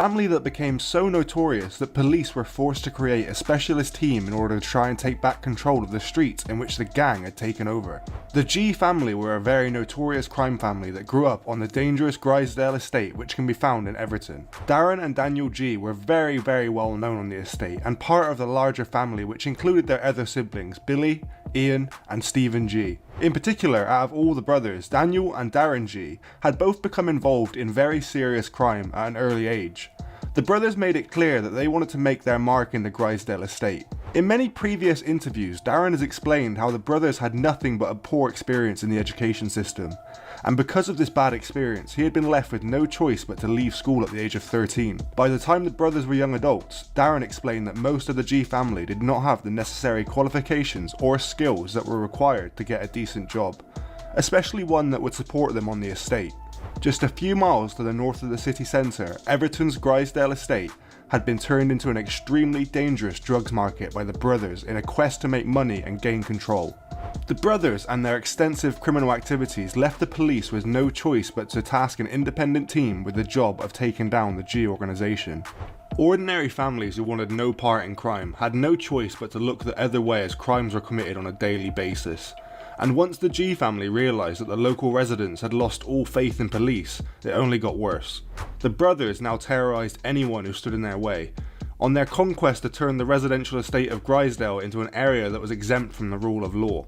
Family that became so notorious that police were forced to create a specialist team in order to try and take back control of the streets in which the gang had taken over. The G family were a very notorious crime family that grew up on the dangerous Grisdale estate, which can be found in Everton. Darren and Daniel G were very well known on the estate and part of the larger family, which included their other siblings Billy, Ian and Stephen G. In particular, out of all the brothers, Daniel and Darren G had both become involved in very serious crime at an early age. The brothers made it clear that they wanted to make their mark in the Grisdale estate. In many previous interviews, Darren has explained how the brothers had nothing but a poor experience in the education system, and because of this bad experience, he had been left with no choice but to leave school at the age of 13. By the time the brothers were young adults, Darren explained that most of the G family did not have the necessary qualifications or skills that were required to get a decent job, especially one that would support them on the estate. Just a few miles to the north of the city centre, Everton's Grisdale estate had been turned into an extremely dangerous drugs market by the brothers in a quest to make money and gain control. The brothers and their extensive criminal activities left the police with no choice but to task an independent team with the job of taking down the G organisation. Ordinary families who wanted no part in crime had no choice but to look the other way as crimes were committed on a daily basis. And once the G family realised that the local residents had lost all faith in police, it only got worse. The brothers now terrorised anyone who stood in their way, on their conquest to turn the residential estate of Grisdale into an area that was exempt from the rule of law.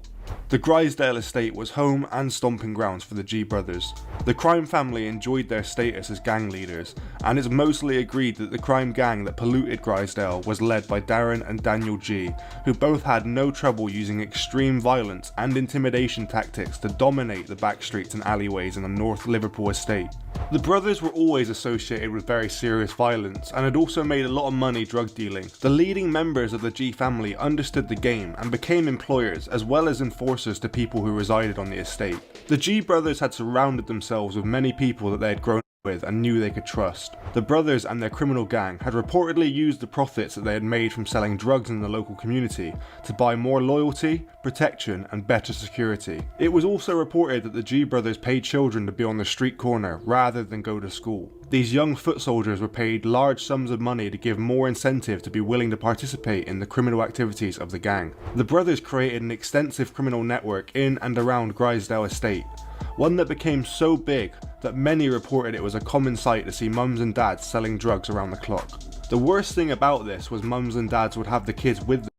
The Grisdale estate was home and stomping grounds for the G brothers. The crime family enjoyed their status as gang leaders, and it's mostly agreed that the crime gang that polluted Grisdale was led by Darren and Daniel G, who both had no trouble using extreme violence and intimidation tactics to dominate the back streets and alleyways in the North Liverpool estate. The brothers were always associated with very serious violence and had also made a lot of money drug dealing. The leading members of the G family understood the game and became employers as well as enforcers to people who resided on the estate. The G brothers had surrounded themselves with many people that they had grown up with and knew they could trust. The brothers and their criminal gang had reportedly used the profits that they had made from selling drugs in the local community to buy more loyalty, protection and better security. It was also reported that the G brothers paid children to be on the street corner rather than go to school. These young foot soldiers were paid large sums of money to give more incentive to be willing to participate in the criminal activities of the gang. The brothers created an extensive criminal network in and around Grisdale estate, one that became so big that many reported it was a common sight to see mums and dads selling drugs around the clock. The worst thing about this was mums and dads would have the kids with them